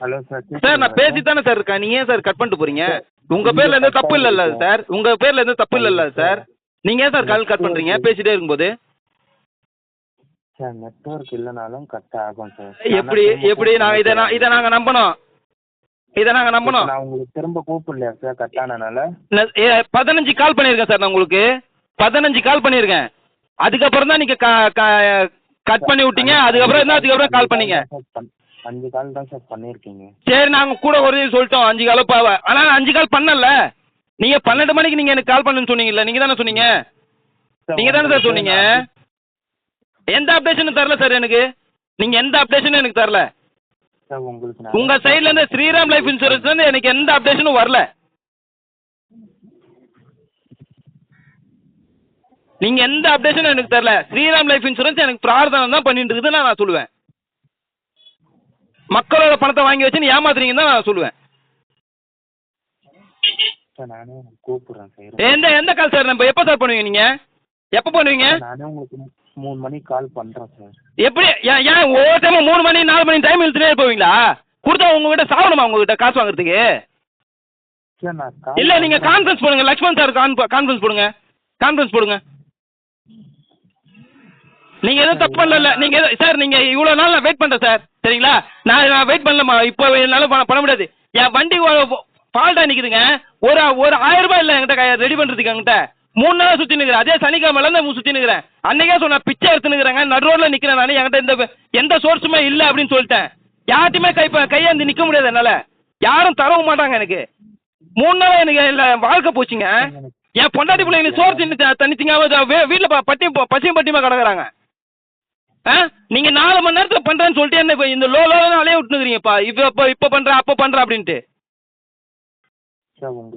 Hello sir sir நான் பேசி தானே சார் இருக்கேன். நீங்கள் ஏன் சார் கட் பண்ணிட்டு போகிறீங்க? உங்கள் பேரில் எந்த தப்பு இல்லைல்ல சார், உங்கள் பேரில் எந்த தப்பு இல்லைல்ல சார். நீங்கள் ஏன் சார் கால் கட் பண்ணுறீங்க பேசிகிட்டே இருக்கும்போது? சார் நெட்வொர்க் இல்லைனாலும் கட் ஆகும் சார். எப்படி இதை நாங்கள் நம்பணும்? நான் உங்களுக்கு திரும்ப கூப்பிடலையா சார் கட் ஆனனால? 15 கால் பண்ணியிருக்கேன் சார். நான் உங்களுக்கு 15 கால் பண்ணியிருக்கேன். அதுக்கப்புறம் தான் நீங்கள் கட் பண்ணி விட்டீங்க. அதுக்கப்புறம் கால் பண்ணீங்க. 5 கால் தான் சார் பண்ணியிருக்கீங்க. சரி நாங்கள் கூட ஒரு சொல்லிட்டோம் 5 காலோ ஆனால் 5 கால் பண்ணல. நீங்கள் 12 மணிக்கு நீங்கள் எனக்கு கால் பண்ணுன்னு சொன்னீங்கல்ல, நீங்கள் தானே சொன்னீங்க? நீங்கள் தானே சார் சொன்னீங்க? எந்த அப்டேஷனும் தரல சார் எனக்கு. நீங்கள் எந்த அப்டேஷனும் எனக்கு தரல. உங்கள் சைட்லேருந்து ஸ்ரீராம் லைஃப் இன்சூரன்ஸ்லேருந்து எனக்கு எந்த அப்டேஷனும் வரல. நீங்கள் எந்த அப்டேஷனும் எனக்கு தரல. ஸ்ரீராம் லைஃப் இன்சூரன்ஸ் எனக்கு பிரார்த்தனை தான் பண்ணிட்டு இருக்குதுன்னு நான் சொல்லுவேன். மக்களோட பணத்தை வாங்கி வச்சு நீ ஏமாத்துறீங்கன்னு தான் நான் சொல்லுவேன். நானே கூப்பிடுறேன் சார். எந்த கால் சார்? நம்ம எப்போ சார் பண்ணுவீங்க? நீங்கள் எப்போ பண்ணுவீங்க? நானே உங்களுக்கு 3 மணிக்கு கால் பண்ணுறேன் சார். எப்படி ஏன் ஒவ்வொரு டைமும் 3 மணி 4 மணி டைம் இழுத்துட்டே போவீங்களா? கொடுத்தா உங்ககிட்ட சாகணுமா உங்ககிட்ட காசு வாங்குறதுக்கு? சார் நான் இல்லை நீங்கள் கான்ஃபரன்ஸ் போடுங்க. லக்ஷ்மண் சார் கான்ஃபரன்ஸ் போடுங்க. நீங்கள் எதுவும் தப்பு பண்ணல. நீங்கள் சார் நீங்கள் இவ்வளோ நாள் நான் வெயிட் பண்ணுறேன் சார். சரிங்களா? நான் வெயிட் பண்ணலம்மா. இப்போ என்னால் பண்ண முடியாது. என் வண்டி ஃபால்ட்டாக நிற்குதுங்க. ஒரு 1000 ரூபாய் இல்லை என்கிட்ட ரெடி பண்ணுறதுக்கு. என்கிட்ட 3 நாளாக சுற்றி நிற்கிறேன். அதே சனிக்கிழமையிலேருந்து சுற்றி நிற்கிறேன். அன்றைக்கே சொன்ன பிச்சை எடுத்து நிற்கிறேங்க. நடு ரோட்டில் நிற்கிறேன் நான். என்கிட்ட எந்த சோர்ஸுமே இல்லை அப்படின்னு சொல்லிட்டேன். யார்ட்டையுமே கையாந்து நிற்க முடியாது என்னால். யாரும் தரவும் மாட்டாங்க எனக்கு. 3 நாளாக எனக்கு இல்லை வாழ்க்கை போச்சுங்க. என் பொண்டாட்டி பிள்ளைங்க சோறு தனிச்சிங்க வீட்டில் பசியும் பட்டியமாக கிடக்குறாங்க. நீங்கள் 4 மணி நேரத்தில் பண்ணுறேன்னு சொல்லிட்டு என்ன இப்போ இந்த லோலாம் அலைய விட்டுனுக்குறீங்கப்பா. இப்போ பண்ணுறேன் அப்போ பண்ணுறேன் அப்படின்ட்டு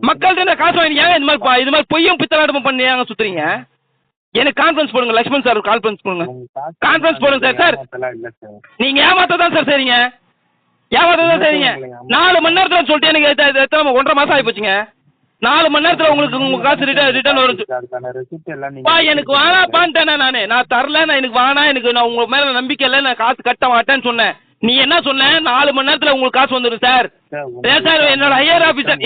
மக்கள்கிட்ட காசு வாங்கி ஏங்க இது மாதிரி பொய்யும் பித்தலாட்டமும் பண்ணி ஏங்க சுற்றுறீங்க? எனக்கு கான்ஃபரன்ஸ் போடுங்க. லக்ஷ்மண் சார் கான்ஃபரன்ஸ் போடுங்க. கான்ஃபரன்ஸ் போடுங்க சார். நீங்கள் ஏமாத்த தான் சார் சரிங்க. 4 மணி நேரத்தில் சொல்லிட்டு எனக்கு 1.5 மாதம் ஆகி போச்சுங்க. 4 மணி நேரத்தில் உங்களுக்கு உங்கள் காசு ரிட்டர்ன் வரும். எனக்கு வேணாப்பான்ட்டேண்ணா நான் தரல. எனக்கு வேணாம். நான் உங்கள் மேலே நம்பிக்கை இல்லை. நான் காசு கட்ட மாட்டேன்னு சொன்னேன். நீ என்ன சொன்ன? 4 மணி நேரத்தில் உங்களுக்கு காசு வந்துடும் சார். சார் என்னோட ஹையர் ஆஃபீஸர்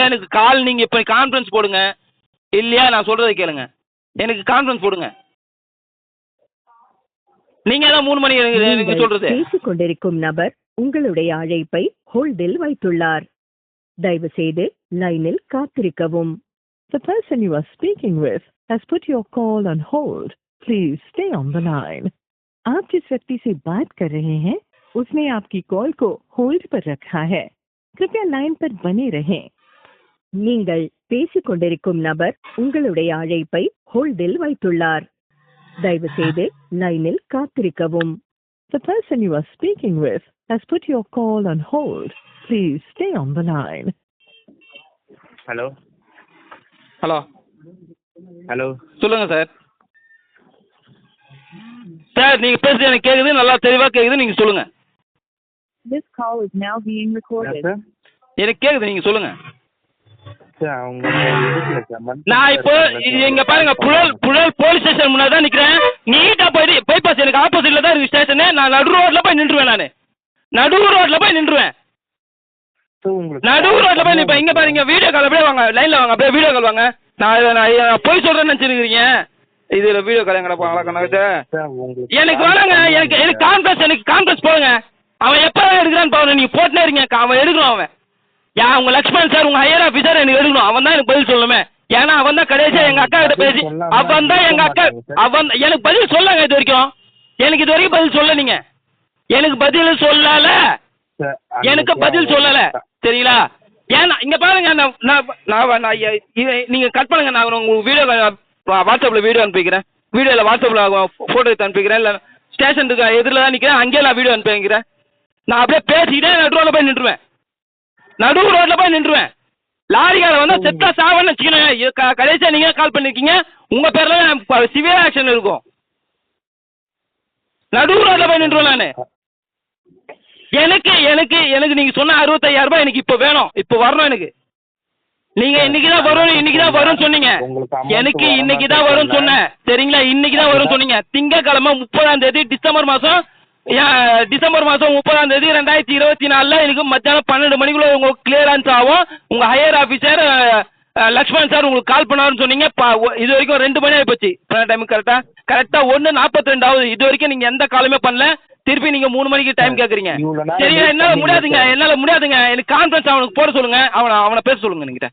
எனக்கு கால் நீங்கள் இப்போ கான்ஃபரன்ஸ் போடுங்க. இல்லையா நான் சொல்கிறத கேளுங்க. எனக்கு கான்ஃபரன்ஸ் போடுங்க. நீங்கள் தான் 3 மணி எனக்கு சொல்கிறது. பேசிக் கொண்டிருக்கும் நபர் உங்களுடைய அழைப்பை ஹோல்டில் வைத்துள்ளார். தயவு செய்து லைனில் காத்திருக்கவும். The person you are speaking with has put your call on hold. Please stay on the line. आप जिस व्यक्ति से बात कर रहे हैं उसने आपकी कॉल को होल्ड पर रखा है. कृपया लाइन पर बने रहें. நீங்கள் பேசிக் கொண்டிருக்கும் நபர் உங்களுடைய அழைப்பை ஹோல்டில் வைத்துள்ளார். தயவு செய்து லைனில் காத்திருக்கவும். The person you are speaking with has put your call on hold. Please stay on the line. Hello சொல்லுங்கள் சார். சார் நீங்கள் பேசுறது எனக்கு கேட்குது, நல்லா தெளிவாக கேட்குது. நீங்கள் சொல்லுங்கள். This call is now being recorded. எனக்கு கேட்குது, நீங்கள் சொல்லுங்கள். நான் இப்போ இங்கே பாருங்க புழல் போலீஸ் ஸ்டேஷன் முன்னாடி தான் நிற்கிறேன். நீட்டாக போயிட்டு பைபாஸ் எனக்கு ஆப்போசிட்டில் தான் இருக்குது ஸ்டேஷனு. நான் நடு ரோட்டில் போய் நின்றுவேன். நடு ரோட்டில் போய் நிற்பேன். இங்கே பாருங்க வீடியோ கால் அப்படியே வாங்க. லைனில் வாங்க. அப்படியே வீடியோ கால் வாங்க. நான் போய் சொல்கிறேன்னு நினச்சிருக்கிறீங்க. இதில் வீடியோ கால் எங்கடா கணக்கு எனக்கு வேணாங்க. எனக்கு கான்ஃபரன்ஸ் போடுங்க. அவன் எப்போ எடுக்கிறான்னு பாருங்க. நீங்கள் போட்டுனே இருங்க. அவன் எடுக்கணும். அவன் உங்கள் லக்ஷ்மண் சார் உங்கள் ஹையர் ஆஃபீஸர் எனக்கு எடுக்கணும். அவன் தான் எனக்கு பதில் சொல்லணுமே. ஏன்னா அவன் தான் கடைசியாக எங்கள் அக்கா கிட்ட பேசி அவன் தான் எங்கள் அக்கா எனக்கு பதில் சொல்லுங்க. இது வரைக்கும் பதில் சொல்ல. நீங்கள் எனக்கு பதில் சொல்லலை சரிங்களா? ஏன்னா இங்கே பாருங்க நீங்கள் கட் பண்ணுங்க. நான் உங்களுக்கு வீடியோ வாட்ஸ்அப்பில் வீடியோ அனுப்பிக்கிறேன். வாட்ஸ்அப்பில் ஃபோட்டோ எடுத்து அனுப்பிக்கிறேன். இல்லை ஸ்டேஷனுக்கு எதிரில் தான் நிற்கிறேன். அங்கேயே நான் வீடியோ அனுப்பிக்கிறேன். நான் அப்படியே பேசிக்கிட்டே நடு ரோட்டில் போய் நின்றுவேன். லாரிக்கார வந்து செத்தா சாவன்னு வச்சுக்கணும். கடைசியாக நீங்கள் கால் பண்ணியிருக்கீங்க. உங்கள் பேரில் சிவியர் ஆக்ஷன் இருக்கும். நடு ரோட்டில் போய் நின்றுவேன் நான். எனக்கு நீங்கள் சொன்ன 65,000 ரூபாய் எனக்கு இப்போ வேணும். இப்போ வரணும் எனக்கு. நீங்கள் இன்னைக்கு தான் வரும்னு சொன்னீங்க. எனக்கு இன்னைக்கு தான் வரும்னு சொன்னேன் சரிங்களா? இன்னைக்கு தான் வரும்னு சொன்னீங்க. திங்கக்கிழமை 30ஆம் தேதி டிசம்பர் மாதம் டிசம்பர் மாதம் 30 2024 எனக்கு மத்தியானம் 12 மணிக்குள்ள உங்களுக்கு கிளியரன்ஸ் ஆகும். உங்கள் ஹையர் ஆஃபீஸர் லக்ஷ்மண் சார் உங்களுக்கு கால் பண்ணாருன்னு சொன்னீங்க. இது வரைக்கும் 2 மணி ஆகி போச்சு. டைம் கரெக்டாக 1:42 ஆகுது. இது வரைக்கும் நீங்கள் எந்த காலுமே பண்ணல. திருப்பி நீங்கள் 3 மணிக்கு டைம் கேட்குறீங்க. சரிங்க, என்னால் முடியாதுங்க. எனக்கு கான்ஃபரன்ஸ் அவனுக்கு போட சொல்லுங்க. அவனை பேச சொல்லுங்க. என்கிட்ட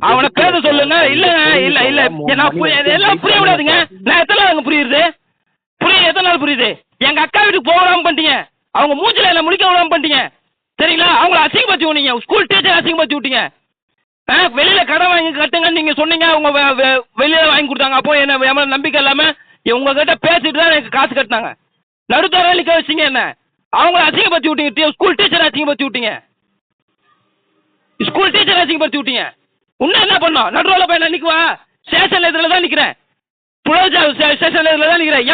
அவனை பேச சொல்லுங்க. இல்ல நான் எல்லாம் புரிய விடாதுங்க. நான் எத்தனை நாள் புரியுது? எத்தனை நாள் புரியுது? எங்க அக்கா வீட்டுக்கு போக விடாம பண்ணிட்டீங்க. அவங்க மூஞ்சில என்ன முடிக்க விடாம பண்ணிட்டீங்க. சரிங்களா? அவங்கள அசிங்கப்படுத்தி விட்டீங்க. ஸ்கூல் டீச்சர் அசிங்கப்படுத்தி விட்டீங்க. வெளியில கடன் வாங்கி கட்டுங்கன்னு நீங்க சொன்னீங்க. அவங்க வெளியில வாங்கி கொடுத்தாங்க. அப்போ என்ன நம்பிக்கை இல்லாம உங்ககிட்ட பேசிட்டு தான் எனக்கு காசு கட்டினாங்க. நடுத்தர நிக்க வச்சிங்க. என்ன அவங்கள அசிங்கப்படுத்தி விட்டீங்க. ஸ்கூல் டீச்சர் அசிங்கப்படுத்தி விட்டீங்க. இன்னும் என்ன பண்ணோம்? நடுரோல போய் நான் நிக்குவா? ஸ்டேஷன் எதிரில் தான் நிக்கிறேன். புலோஜா ஸ்டேஷன் எதிரில் தான் நிக்கிறேன்.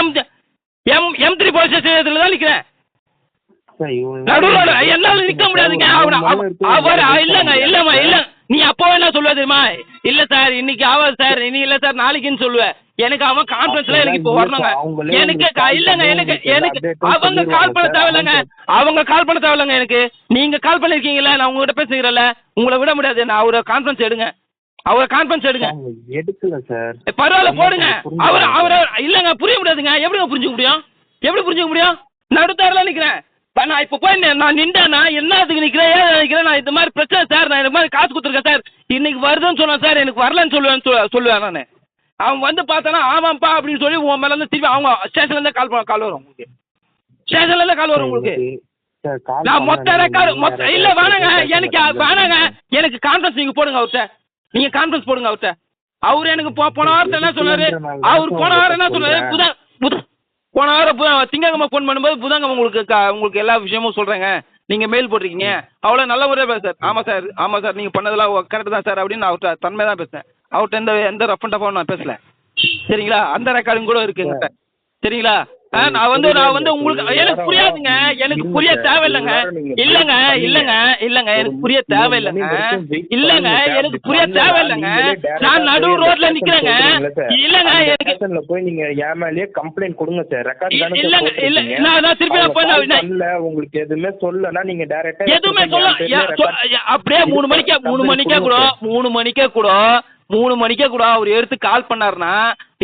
M3 போலீஸ் ஸ்டேஷன் எதிரில் தான் நிக்கிறேன். நடுரோல என்னால நிக்க முடியாதுங்க. இல்ல நீ அப்போ என்ன சொல்லுவ தெரியுமா? இல்ல சார் இன்னைக்கு ஆகாது சார், இனி இல்ல சார் நாளைக்குன்னு சொல்லுவேன். எனக்கு அவன் கான்ஃபரன்ஸ்ல எனக்கு இப்போ வரணுங்க. எனக்கு அவங்க கால் பண்ண தேவையில்லைங்க. எனக்கு நீங்க கால் பண்ணிருக்கீங்கல்ல, நான் உங்ககிட்ட பேசுகிறேன்ல, உங்களை விட முடியாது. நான் அவரை கான்ஃபரன்ஸ் எடுங்க. எடுக்கல சார். பரவாயில்ல போடுங்க. அவரை இல்லங்க புரிய முடியாதுங்க. எப்படிங்க புரிஞ்சுக்க முடியும்? நடுத்தாரில் நிக்கிறேன். நான் இப்ப போய் நான் நின்றேன்னா என்னத்துக்கு நிக்கிறேன், ஏன் நிக்கிறேன்? நான் இந்த மாதிரி பிரச்சனை சார், நான் இந்த மாதிரி காசு கொடுத்துருக்கேன் சார், இன்னைக்கு வருதுன்னு சொன்னேன் சார், எனக்கு வரலன்னு சொல்லுவேன் நான். அவன் வந்து பார்த்தானா ஆமாப்பா அப்படின்னு சொல்லி உன் மேல இருந்து திருப்பி அவங்க ஸ்டேஷன்ல இருந்து கால் வரும் உங்களுக்கு. நான் மொத்த ரெக்கார்டு இல்ல வேணாங்க. எனக்கு கான்ஃபரன்ஸ் நீங்க போடுங்க அவர்கிட்ட. அவரு எனக்கு போன வாரத்தை என்ன சொன்னாரு? போன வாரம் திங்கக்கிழமை ஃபோன் பண்ணும்போது புதன்கிழமை உங்களுக்கு எல்லா விஷயமும் சொல்றேங்க, நீங்க மெயில் போட்டிருக்கீங்க, அவ்வளோ நல்ல முறையாக பேச சார். ஆமா சார் நீங்க பண்ணதெல்லாம் கரெக்ட் தான் சார் அப்படின்னு நான் அவர்கிட்ட தன்மை தான் பேசுறேன். அவர்கிட்ட எந்த ரஃப் அண்ட் டஃபாவும் நான் பேசல. சரிங்களா? அந்த ரெக்கார்டிங் கூட இருக்கு என்கிட்ட. சரிங்களா? நான் வந்து உங்களுக்கு எனக்கு புரியாதுங்க. எனக்கு புரிய தேவையில்லைங்க. இல்லங்க எனக்கு புரிய தேவையில்லைங்க. எனக்கு புரிய தேவையில்லைங்க. நான் நடு ரோட்ல நிக்கிறேங்க. இல்லங்க எனக்கு போய் நீங்க ஏமாலியே கம்ப்ளைண்ட் கொடுங்க சார். ரெக்கார்ட் இல்ல நான் திருப்பி உங்களுக்கு எதுவுமே சொல்லனா நீங்க டைரக்டா எதுவுமே சொல்ல அப்படியே 3 மணிக்கே கூட அவர் எடுத்து கால் பண்ணாருன்னா,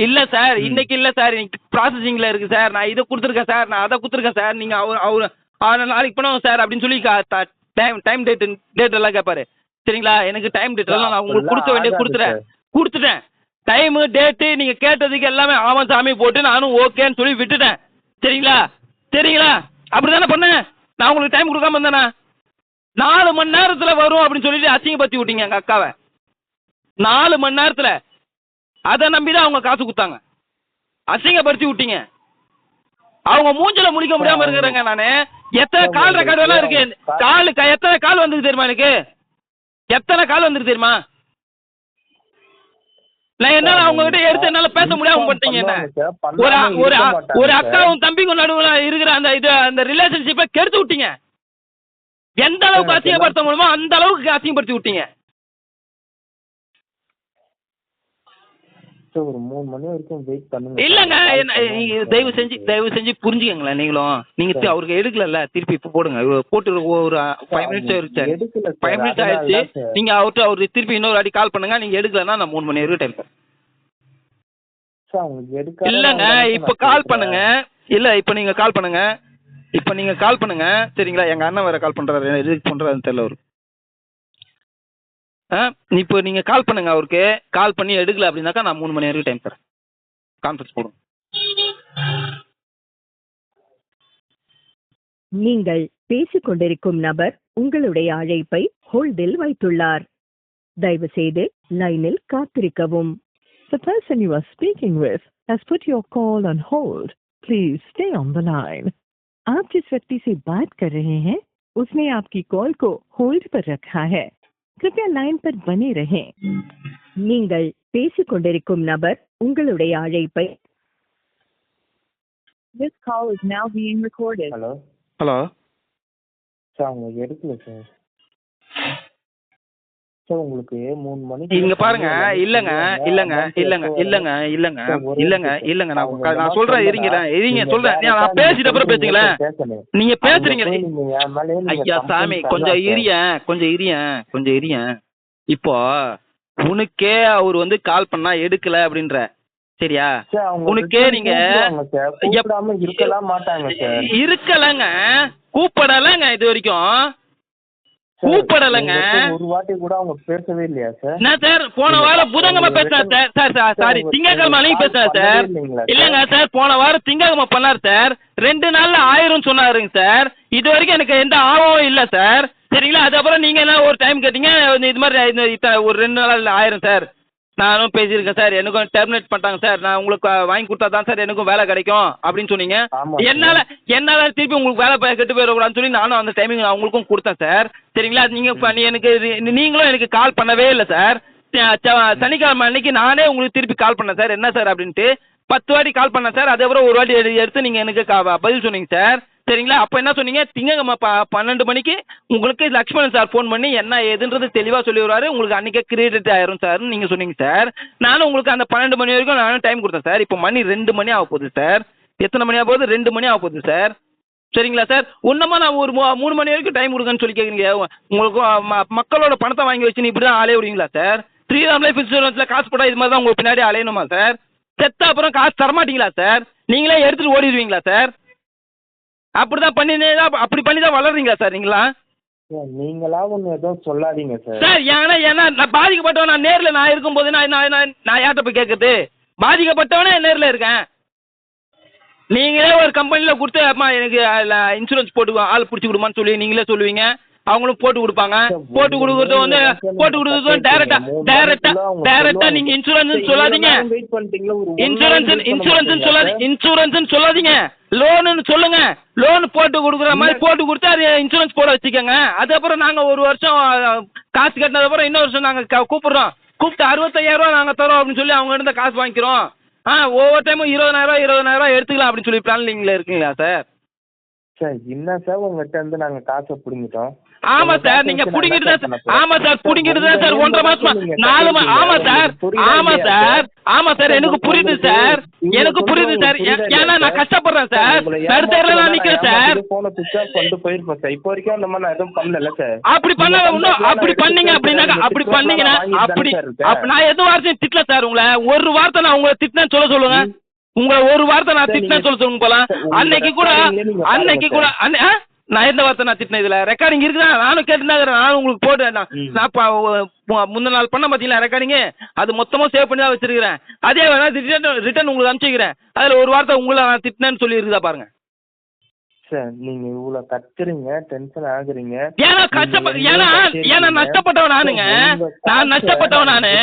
இல்ல சார் இன்னைக்கு இல்ல சார், இன்னைக்கு ப்ராசஸிங்ல இருக்கு சார், நான் இதை கொடுத்துருக்கேன் சார், நான் அதை கொடுத்துருக்கேன் சார், நீங்க அவர் நாளைக்கு பண்ணுவோம் சார் அப்படின்னு சொல்லி டைம் டேட் எல்லாம் கேட்பாரு. சரிங்களா? எனக்கு டைம் டேட் எல்லாம் நான் உங்களுக்கு கொடுக்க வேண்டிய கொடுத்துட்டேன். டைமு டேட்டு நீங்க கேட்டதுக்கு எல்லாமே ஆமா சாமி போட்டு நானும் ஓகேன்னு சொல்லி விட்டுட்டேன். சரிங்களா? அப்படிதானே பண்ணேன். நான் உங்களுக்கு டைம் கொடுக்காம இருந்தேனா? 4 மணி நேரத்துல வரும் அப்படின்னு சொல்லிட்டு அசிங்கப்படுத்தி விட்டீங்க எங்க அக்காவை. 4 மணி நேரத்துல அதை நம்பிதான் அவங்க காசு கொடுத்தாங்க. அசிங்கப்படுத்தி விட்டீங்க. அவங்க மூஞ்சில முடிக்க முடியாம இருக்கிறேங்க. நானு எத்தனை கால் ரெக்கார்டு எல்லாம் இருக்கு. எத்தனை கால் வந்துருக்கு தெரியுமா? எனக்கு எத்தனை கால் வந்துருக்கு தெரியுமா? நான் என்னால அவங்க கிட்ட எடுத்து என்னால பேச முடியாம பண்ணிட்டீங்க. என்ன ஒரு அக்காவும் தம்பிக்கும் நடுவுல இருக்கிற அந்த ரிலேஷன்ஷிப்பை கெடுத்து விட்டீங்க. எந்த அளவுக்கு அசிங்கப்படுத்த முடியுமோ அந்த அளவுக்கு அசிங்கப்படுத்தி விட்டீங்க. ஒரு 3 மணி வரைக்கும் வெயிட் பண்ணுங்க. இல்லங்க தயவு செஞ்சு புரிஞ்சுக்கங்களேன். நீங்க அவருக்கு எடுக்கல, திருப்பி இப்ப போடுங்க. போட்டு ஒரு 5 மினிட்ஸ் ஆயிடுச்சு. 5 மினிட்ஸ் ஆயிடுச்சு. நீங்க அவரு திருப்பி இன்னொரு வாட்டி கால் பண்ணுங்க. நீங்க எடுக்கலன்னா நான் 3 மணி வரைக்கும் டைம் தரேன். இல்லங்க இப்ப கால் பண்ணுங்க. இல்ல இப்ப நீங்க கால் பண்ணுங்க. சரிங்களா? எங்க அண்ணன் வேற கால் பண்றாரு. எதுக்கு பண்றாருன்னு தெரியல அவரு. இப்போ நீங்க கால் பண்ணுங்க. அவருக்கு கால் பண்ணி எடுக்கல அப்படின்னாக்கா நான் 3 மணி வரைக்கும் டைம் தரேன். கான்ஃபரன்ஸ் போடுங்க. நீங்கள் பேசிக் கொண்டிருக்கும் நபர் உங்களுடைய அழைப்பை ஹோல்டில் வைத்துள்ளார். தயவு செய்து லைனில் காத்திருக்கவும். The person you are speaking with has put your call on hold. Please stay on the line. आप जिस व्यक्ति से बात कर रहे हैं उसने आपकी कॉल को होल्ड पर रखा है. कृपया लाइन पर बने रहें. நீங்கள் பேசிக் கொண்டிருக்கும் நபர் உங்களுடைய அழைப்பை This call is now being recorded. Hello sir அவங்க எடுக்கல சார். சார் உங்களுக்கு 3 மணிக்கு இங்க பாருங்க, இல்லங்க இல்லங்க இல்லங்க இல்லங்க இல்லங்க இல்லங்க இல்லங்க நான் சொல்றேன், இருங்க சொல்றேன். நான் பேசிட்ட அப்புறம் பேசுங்களேன். நீங்க பேசுறீங்களே ஐயா சாமி, கொஞ்சம் இரியன். இப்போ உனக்கே அவர் வந்து கால் பண்ணா எடுக்கல அப்படின்ற, சரியா? உனக்கே நீங்க இருக்கலங்க, கூப்பிடலங்க, இது வரைக்கும் கூப்பிடலங்க. ஒரு வாட்டி கூட அவங்க பேசவே இல்லையா சார்? நான் சார் போன வாரம் புதன்கிழமை பேசினேன் சார். சாரி, திங்கக்கிழமை அன்னைக்கு பேசினேன் சார். இல்லைங்க சார், போன வாரம் திங்கக்கிழமை பண்ணார் சார். 2 நாள்ல 1000 சொன்னாருங்க சார். இது வரைக்கும் எனக்கு எந்த ஆபமும் இல்லை சார், சரிங்களா? அதுக்கப்புறம் நீங்க என்ன ஒரு டைம் கேட்டீங்க, இது மாதிரி ஒரு 2 நாள் 1000 சார். நானும் பேசியிருக்கேன் சார், எனக்கும் டெர்மினேட் பண்ணிட்டாங்க சார். நான் உங்களுக்கு வாங்கி கொடுத்தா தான் சார் எனக்கும் வேலை கிடைக்கும் அப்படின்னு சொன்னீங்க. என்னால திருப்பி உங்களுக்கு வேலை கெட்டு போயிடக்கூடாதுன்னு சொல்லி நானும் அந்த டைமிங் அவங்களுக்கும் கொடுத்தேன் சார், சரிங்களா? நீங்களும் எனக்கு கால் பண்ணவே இல்லை சார். சனிக்கிழமை அன்னைக்கு நானே உங்களுக்கு திருப்பி கால் பண்ணேன் சார், என்ன சார் அப்படின்ட்டு 10 வாட்டி கால் பண்ணேன் சார். அதுக்கப்புறம் ஒரு வாட்டி எடுத்து நீங்கள் எனக்கு பதில் சொன்னீங்க சார், சரிங்களா? அப்போ என்ன சொன்னீங்க, திங்கக்கிழமை 12 மணிக்கு உங்களுக்கு லக்ஷ்மணன் சார் ஃபோன் பண்ணி என்ன ஏதுன்றது தெளிவாக சொல்லி வருவார், உங்களுக்கு அன்றைக்கே கிரெடிட் ஆயிரும் சார்னு நீங்கள் சொன்னீங்க சார். நானும் உங்களுக்கு அந்த 12 மணி வரைக்கும் நானும் டைம் கொடுத்தேன் சார். இப்போ மணி 2 மணி ஆக போகுது சார். எத்தனை மணி ஆக போகுது? 2 மணி ஆக போகுது சார், சரிங்களா சார்? இன்னமா நான் ஒரு 3 மணி வரைக்கும் டைம் கொடுங்கன்னு சொல்லி கேட்குறீங்க. உங்களுக்கு மக்களோட பணத்தை வாங்கி வச்சு இப்படி தான் அலைய விடுவீங்களா சார்? ஸ்ரீராம் லைஃப் இன்சூரன்ஸில் காசு போட்டால் இது மாதிரி தான் உங்களுக்கு பின்னாடி அலையணுமா சார்? செத்த அப்புறம் காசு தரமாட்டீங்களா சார்? நீங்களே எடுத்துகிட்டு ஓடிடுவீங்களா சார்? அப்படிதான் பண்ணி தான் வளர்றீங்களா சார் நீங்களா? நீங்களா ஒன்று எதுவும் சொல்லாதீங்க சார். சார் ஏன்னா நான் பாதிக்கப்பட்டவன், நான் நேரில் நான் இருக்கும்போது நான் யார்கிட்ட போய் கேட்குறது? பாதிக்கப்பட்டவனே நேரில் இருக்கேன். நீங்களே ஒரு கம்பெனியில் கொடுத்து அம்மா எனக்கு இன்சூரன்ஸ் போட்டு ஆள் பிடிச்சி கொடுமான்னு சொல்லி நீங்களே சொல்லுவீங்க, அவங்களும் போட்டு கொடுப்பாங்க. போட்டு கொடுக்குறது டைரக்டா நீங்க இன்சூரன்ஸ் சொல்லாதீங்க, இன்சூரன்ஸ் சொல்லாதீங்க, லோனுன்னு சொல்லுங்க. லோன் போட்டு கொடுக்குற மாதிரி போட்டு கொடுத்து அது இன்சூரன்ஸ் போட வச்சுக்கோங்க. அதுக்கப்புறம் நாங்கள் ஒரு வருஷம் காசு கட்டினதுக்கப்புறம் இன்னொரு வருஷம் நாங்கள் கூப்பிட்டு 65,000 நாங்கள் தரோம் அப்படின்னு சொல்லி அவங்க இருந்த காசு வாங்கிக்கிறோம். ஒவ்வொரு டைமும் 20,000 எடுத்துக்கலாம் அப்படின்னு சொல்லி பிளானிங்ல இருக்குங்களா சார்? சார் என்ன சார் உங்ககிட்ட இருந்து நாங்கள் காசை பிடிங்கிட்டோம்? ஆமா சார், நீங்க புடிங்கிட்டு தான் சார் 1.5 மாசமா 4 ஆமா சார் எனக்கு புரியுது சார், ஏன்னா நான் கஷ்டப்படுறேன் சார், நடுத்தேர்ல நான் நிக்கிறேன் சார். போன சுவிட்ச் ஆஃப் பண்ணிட்டு போயிருப்பேன் சார். இப்போ வரைக்கும் அந்த மாதிரி நான் எதுவும் பண்ணல சார். அப்படி பண்ணீங்க அப்படின்னா நான் எது வார்த்தையும் திட்டல சார். உங்களை ஒரு வார்த்தை நான் உங்களை திட்டினேன்னு சொல்லுங்க. உங்களை ஒரு வார்த்தை நான் திட்டினேன்னு சொல்லுங்க போலாம். அன்னைக்கு கூட நான் எந்த வார்த்தை நான் திட்டினேன்? இதுல ரெக்கார்டிங் இருக்குதா? நானும் கேட்டுனாக்கிறேன். நானும் உங்களுக்கு போட்டேன். நான் முந்தின நாள் பண்ண பார்த்தீங்களா ரெக்கார்டிங்கு? அது மொத்தமாக சேவ் பண்ணி தான் வச்சிருக்கிறேன். அதே வேணா ரிட்டர்ன் உங்களுக்கு அனுப்பிச்சிக்கிறேன். அதில் ஒரு வார்த்தை உங்களை நான் திட்டினேன்னு சொல்லி இருக்குதா பாருங்க சார். நீங்க இவ்வளவு கத்துறீங்க, டென்ஷன் ஆகுறீங்க. ஏன்னா நஷ்டப்பட்டவன் நானுங்க. நான் நஷ்டப்பட்டவன் நானு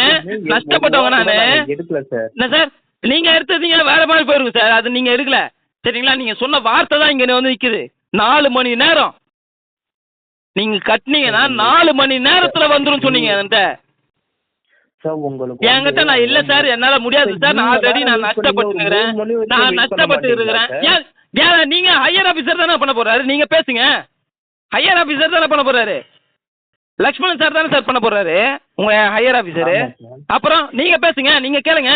எடுக்கல சார். என்ன சார் நீங்க எடுத்தீங்க வேற மாதிரி போயிருங்க சார். அது நீங்க எடுக்கல, சரிங்களா? நீங்க சொன்ன வார்த்தை தான் இங்க வந்து நிக்குது. 4 மணி நேரம் நீங்க கட்டினீங்கன்னா 4 மணி நேரத்துல வந்துரும் சொன்னீங்க என்கிட்ட. என்கிட்ட நான் இல்ல சார், என்னால முடியாது சார். நான் ஆல்ரெடி நான் நஷ்டப்பட்டு இருக்கிறேன். ஏன் நீங்க ஹையர் ஆபீசர் தானே பண்ண போறாரு? நீங்க பேசுங்க. ஹையர் ஆபீசர் தானே பண்ண போறாரு. லக்ஷ்மணன் சார் தானே சார் பண்ண போறாரு உங்க ஹையர் ஆபீசர். அப்புறம் நீங்க பேசுங்க, நீங்க கேளுங்க.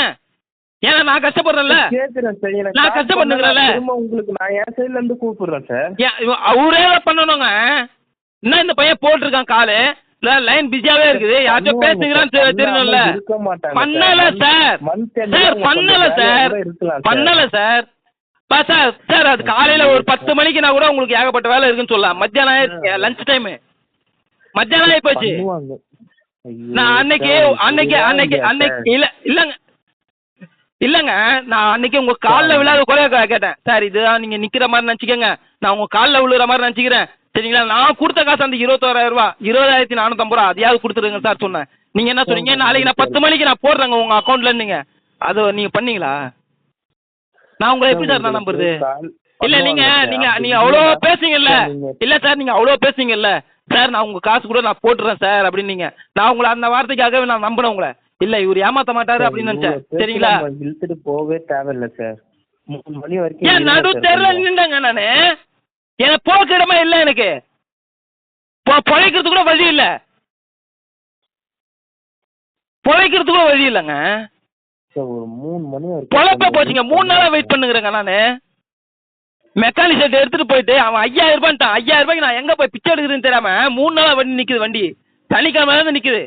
ஏன்னா நான் கஷ்டப்படுறேன்ல, நான் கஷ்டப்படுறேன்ல. உங்களுக்கு நான் என் சைடுல இருந்து கூப்பிடுறேன் சார். அவரே பண்ணணுங்க. என்ன இந்த பையன் போட்டிருக்கான் காலு, லைன் பிஸியாவே இருக்குது, யார்கிட்ட பேசுகிறான்னு தெரியணும்ல. பண்ணல சார், சார் அது காலையில ஒரு 10 மணிக்குனா கூட உங்களுக்கு ஏகப்பட்ட வேலை இருக்குன்னு சொல்லலாம். மத்தியானம் லஞ்ச் டைம் மத்தியானம் ஆகி போச்சு. நான் அன்னைக்கு இல்லைங்க நான் அன்னைக்கு உங்க காலில் விழாத கூட கேட்டேன் சார். இதுதான் நீங்க நிக்கிற மாதிரி நினச்சிக்கோங்க, நான் உங்க காலில் விழுற மாதிரி நினச்சிக்கிறேன், சரிங்களா? நான் கொடுத்த காசு அந்த 21,000 ரூபா, 20,450 ரூபா, அதையாவது கொடுத்துருங்க சார் சொன்னேன். நீங்க என்ன சொன்னீங்க? நாளைக்கு நான் 10 மணிக்கு நான் போடுறேங்க உங்க அக்கௌண்ட்ல இருந்தீங்க. அது நீங்க பண்ணீங்களா? நான் உங்களை எப்படி சார் நான் நம்புறது? இல்ல நீங்க அவ்வளோ பேசுங்கல்ல. இல்ல சார் நீங்க அவ்வளோ பேசுங்கல்ல சார், நான் உங்க காசு கூட நான் போட்டுறேன் சார் அப்படின்னு. நான் உங்களை அந்த வார்த்தைக்காகவே நான் நம்பினேன் உங்களை. இல்ல இவர் ஏமாத்த மாட்டாரு அப்படின்னு நினைச்சேன், சரிங்களா? இழுத்துட்டு போவே தேவையில்ல சார். 3 மணி வரைக்கும் ஏன் நடு தெருல நின்றாங்க? நானு எனக்கு போக்கு இடமா இல்லை, எனக்கு பிழைக்கிறது கூட வழி இல்லை. பொழைக்கிறதுக்கும் வழி இல்லைங்க சார் ஒரு 3 மணி வரைக்கும் பொழப்ப போச்சுங்க. 3 நாளா வெயிட் பண்ணுங்கிறேங்க நான். மெக்கானிக் செட் எடுத்துட்டு போயிட்டு அவன் 5000 ரூபான்ட்டான். 5000 ரூபாய்க்கு நான் எங்க போய் பிச்சை எடுக்குறேன்னு தெரியாம 3 நாளா வண்டி நிக்குது. வண்டி சனிக்கிழமை தான் நிக்குது.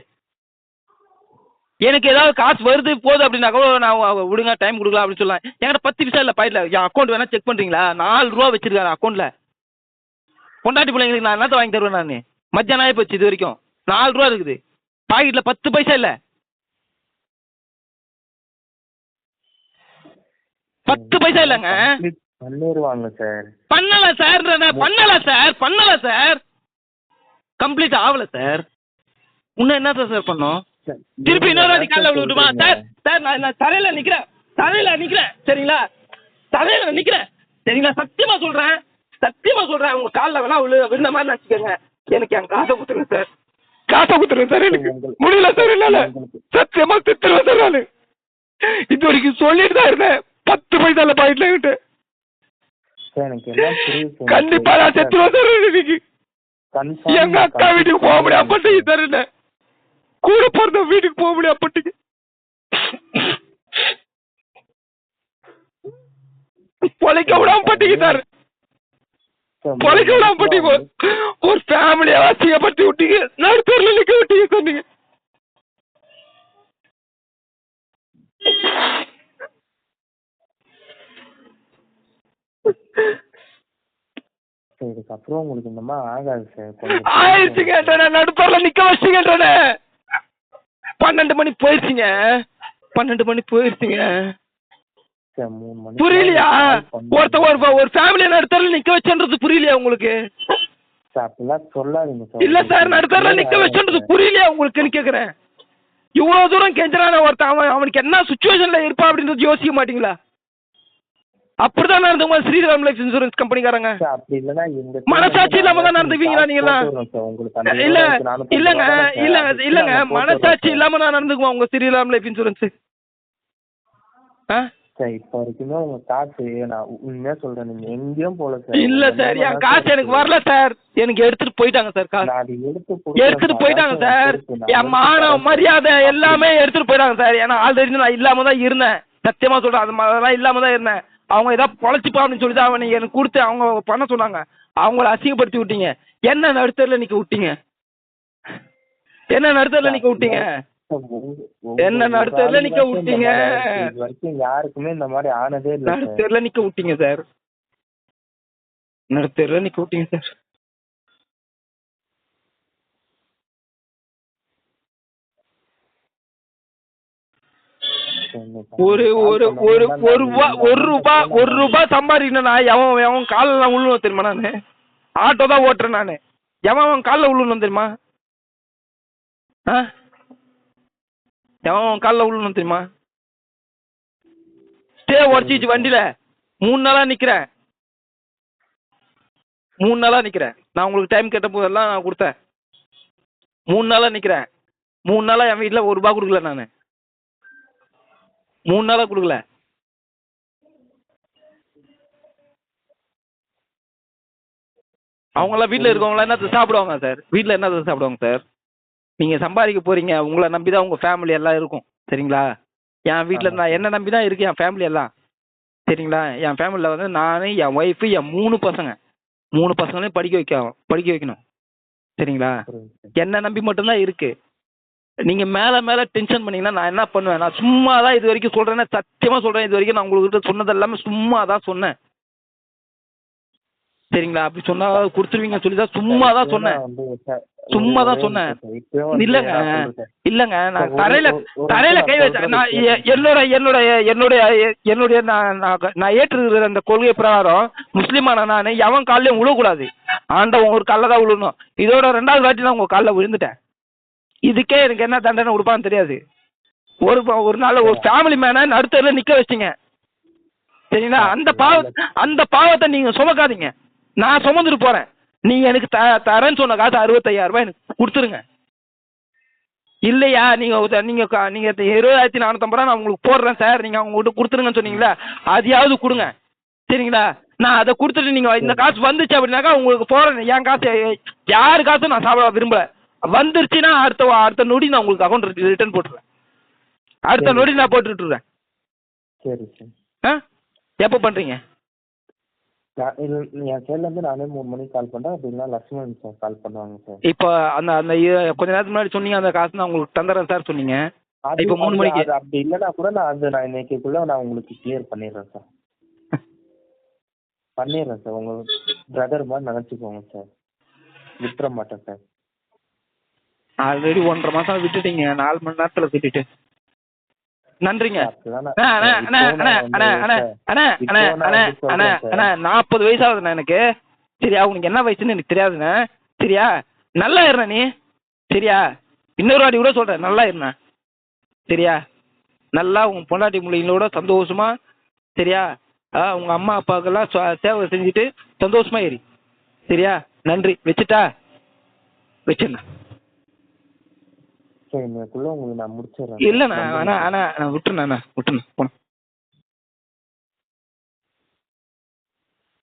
எனக்கு ஏதாவது காசு வருது போகுது அப்படின்னா கூட நான் விடுங்க டைம் கொடுக்கலாம் அப்படின்னு சொல்லலாம். என்கிட்ட 10 பைசா இல்லை பாயிட்ல. என் அக்கௌண்ட் வேணா செக் பண்றீங்களா? 4 ரூபா வச்சிருக்காரு அக்கௌண்ட்ல. பொண்டாட்டி பிள்ளைங்களுக்கு நான் என்னத்த வாங்கி தருவேன்? நான் மத்தியானம் ஆகி போச்சு. இது வரைக்கும் 4 ரூபா இருக்குது பாக்கெட்ல. 10 பைசா இல்லை. 10 பைசா இல்லைங்க. பண்ணிடுவாங்க சார். பண்ணல சார் கம்ப்ளீட் ஆகல சார். இன்னும் என்ன சார் பண்ணோம்? திருப்பி இன்னொரு வாட்டி காலைல விட்டுமா சார்? சார் நான் தரையில நிக்கிறேன் சரிங்களா? தரையில நிக்கிறேன் சரிங்களா? சத்தியமா சொல்றேன் உங்க காலில் வேணா விழுந்த மாதிரி நினைச்சுக்கோங்க. எனக்கு என் காசை கொடுத்துருங்க சார். எனக்கு முடியல சார். என்னால சத்தியமா திட்டுருவேன் சார். நான் இது வரைக்கும் சொல்லிட்டு தான் இருந்தேன். 10 பைசா இல்லை பாயிட்ல கிட்ட. கண்டிப்பா நான் செத்துருவேன் சார். இன்னைக்கு எங்க அக்கா வீட்டுக்கு போக முடியாது அப்பட்டீங்க சார். என்ன கூட பிறந்த வீட்டுக்கு போக முடியாது அப்பட்டீங்க. பொழைக்க விடாம பட்டீங்க சார். பொழைக்க விடாம பட்டீங்க. ஒரு ஃபேமிலியை அசிங்கப்படுத்தி விட்டீங்க. நடுத்தூர்ல நிக்க விட்டீங்க சொன்னீங்க. இதுக்கப்புறம் உங்களுக்கு இந்த மாதிரி ஆகாது சார். ஆயிடுச்சுங்க. நடுத்தூர்ல நிக்க வச்சுங்க. 12 மணி போயிடுச்சுங்க. 12 மணி போயிடுச்சுங்க. புரியலையா? ஒரு ஃபேமிலியை நடுத்தூர்ல நிக்க வச்சுன்றது புரியலையா உங்களுக்கு? அப்படிலாம் சொல்லாதீங்க சார். இல்ல சார், நடுத்தூர்ல நிக்க வச்சுன்றது புரியலையா உங்களுக்குன்னு கேக்குறேன். இவ்வளவு தூரம் கெஞ்சறான ஒருத்தன் அவனுக்கு என்ன சுச்சுவேஷன்ல இருப்பா அப்படின்றது யோசிக்க மாட்டீங்களா? அப்படிதான் நடந்துங்க ஸ்ரீராம் லைஃப் இன்சூரன்ஸ் கம்பெனிக்காரங்க. மனசாட்சி இல்லாம தான் நடந்துவீங்களா நீங்களாம்? இல்லங்க மனசாட்சி இல்லாம தான் நடந்துக்குவோம் உங்க ஸ்ரீராம் லைஃப் இன்சூரன்ஸ். இப்ப வரைக்குமே உங்க காசு நான் உண்மையா சொல்றேன், நீங்க எங்கேயும் போல சார். இல்ல சார், என் காசு எனக்கு வரல சார். எனக்கு எடுத்துட்டு போயிட்டாங்க சார். காசு எடுத்துட்டு போயிட்டாங்க சார். என் மான மரியாதை எல்லாமே எடுத்துட்டு போயிட்டாங்க சார். ஏன்னா ஆல்ரெடி நான் இல்லாம தான் இருந்தேன். சத்தியமா சொல்றேன், அதெல்லாம் இல்லாம தான் இருந்தேன். அவங்க ஏதாவது பொழைச்சிப்பா அப்படின்னு சொல்லி தான் அவனை எனக்கு கொடுத்து அவங்க பண்ண சொன்னாங்க. அவங்கள அசிங்கப்படுத்தி விட்டீங்க. என்ன நடுத்தரில் நிக்க விட்டீங்க? என்ன நடுத்தரில் நிக்க விட்டீங்க? என்ன நடுத்தரில் நிக்க விட்டீங்க? யாருக்குமே இந்த மாதிரி ஆனதே இல்லை. நடுத்தரில் நிக்க விட்டீங்க சார். நடுத்தரில் நிக்க விட்டீங்க சார். ஒரு ரூபாய் சம்பாதிக்கணும். நான் எவன் காலில் விழுணும் தெரியுமா? நானு ஆட்டோ தான் ஓட்டுறேன். நானு எவன் காலில் விழுணும் தெரியுமா? எவன் காலில் விழுணும் தெரியுமா? ஸ்டே உடச்சிச்சு வண்டியில 3 நாளா நிக்கிறேன். 3 நாளா நிக்கிறேன். நான் உங்களுக்கு டைம் கேட்ட போதெல்லாம் நான் கொடுத்தேன். 3 நாளா நிக்கிறேன். 3 நாளா என் வீட்டில் 1 ரூபாய் கொடுக்கல. நான் 3 நாளா கொடுக்கல. அவங்களாம் வீட்டில் இருக்கவங்களாம் என்ன சாப்பிடுவாங்க சார்? வீட்டில் என்ன சாப்பிடுவாங்க சார்? நீங்கள் சம்பாதிக்க போகிறீங்க, உங்களை நம்பி தான் உங்கள் ஃபேமிலி எல்லாம் இருக்கும். சரிங்களா? என் வீட்டில் நான் என்ன நம்பி தான் இருக்கேன் என் ஃபேமிலி எல்லாம். சரிங்களா? என் ஃபேமிலியில் வந்து நான், என் ஒய்ஃபு, என் 3 பசங்க. 3 பசங்களையும் படிக்க வைக்கணும். சரிங்களா? என்ன நம்பி மட்டும்தான் இருக்கு. நீங்கள் மேலே டென்ஷன் பண்ணீங்கன்னா நான் என்ன பண்ணுவேன்? நான் சும்மா தான் இது வரைக்கும் சொல்கிறேன்னா, சத்தியமாக சொல்கிறேன், இது வரைக்கும் நான் உங்கள்கிட்ட சொன்னது எல்லாமே சும்மா தான் சொன்னேன். சரிங்களா? அப்படி சொன்னா கொடுத்துருவீங்கன்னு சொல்லி தான் சும்மா தான் சொன்னேன். இல்லைங்க நான் தரையில கை வச்சேன். நான் என்னுடைய நான் ஏற்றுக்கிற அந்த கொள்கை பிரகாரம் முஸ்லீமான நான் எவன் காலையும் விழக்கூடாது. ஆண்டவன் ஒரு காலில் தான் விழணும். இதோட 2வது வாட்டி நான் உங்க காலில் விழுந்துட்டேன். இதுக்கே எனக்கு என்ன தண்டனை கொடுப்பான்னு தெரியாது. ஒரு நாள் ஒரு ஃபேமிலி மேனை நடுத்தரில் நிக்க வச்சிங்க. சரிங்களா? அந்த பாவத்தை நீங்க சுமக்காதீங்க. நான் சுமந்துட்டு போறேன். நீங்க எனக்கு தரேன்னு சொன்ன காசு 65,000 ரூபாய் எனக்கு கொடுத்துருங்க. இல்லையா நீங்க 20,450 ரூபா நான் உங்களுக்கு போடுறேன் சார், நீங்க அவங்ககிட்ட கொடுத்துருங்கன்னு சொன்னீங்களா? அதையாவது கொடுங்க. சரிங்களா? நான் அதை கொடுத்துட்டு நீங்க இந்த காசு வந்துச்சு அப்படின்னாக்கா உங்களுக்கு போறேன். என் காசு யாரு காசும் நான் சாப்பிட விரும்பல. வந்துருச்சுன்னா அடுத்த நொடி நான் உங்களுக்கு அக்கௌண்ட் ரிட்டர்ன் போட்டுருவேன். அடுத்த நொடி நான் போட்டு விட்டுறேன். சரி சார். ஆ எப்போ பண்ணுறீங்க? என் சைட்லேருந்து நானே 3 மணிக்கு கால் பண்ணுறேன். அப்படின்னா லக்ஷ்மணன் சார் கால் பண்ணுவாங்க சார். இப்போ அந்த அந்த கொஞ்ச நேரத்துக்கு முன்னாடி சொன்னீங்க அந்த காசு நான் உங்களுக்கு தந்துடுறேன் சார் சொன்னீங்க. இப்போ 3 மணிக்கு அப்படி இல்லைன்னா கூட நான் இன்னைக்குள்ள நான் உங்களுக்கு கிளியர் பண்ணிடுறேன் சார். பண்ணிடுறேன் சார். உங்கள் பிரதர் மாதிரி நினச்சிக்கோங்க சார். விட்டுற மாட்டேன் சார். ஆல்ரெடி 1.5 மாதம் விட்டுட்டீங்க, 4 மணி நேரத்தில் விட்டுட்டு. நன்றிங்க. 40 வயசாகுதுண்ணா எனக்கு. சரியா? உனக்கு என்ன வயசுன்னு எனக்கு தெரியாதுண்ணே. சரியா? நல்லா இருண்ணா நீ. சரியா? இன்னொரு வாட்டி கூட சொல்கிறேன், நல்லா இருண்ணா. சரியா? நல்லா உங்கள் பொண்டாட்டி பிள்ளைங்களோட சந்தோஷமா, சரியா, உங்கள் அம்மா அப்பாவுக்கெல்லாம் சேவை செஞ்சுட்டு சந்தோஷமா ஏறி. சரியா? நன்றி. வச்சுட்டா? வச்சுண்ணா. சரி, இன்னைக்குள்ள உங்களுக்கு நான் முடிச்சிடுறேன். இல்லைண்ணா, நான் விட்டுருண்ணா போனேன்.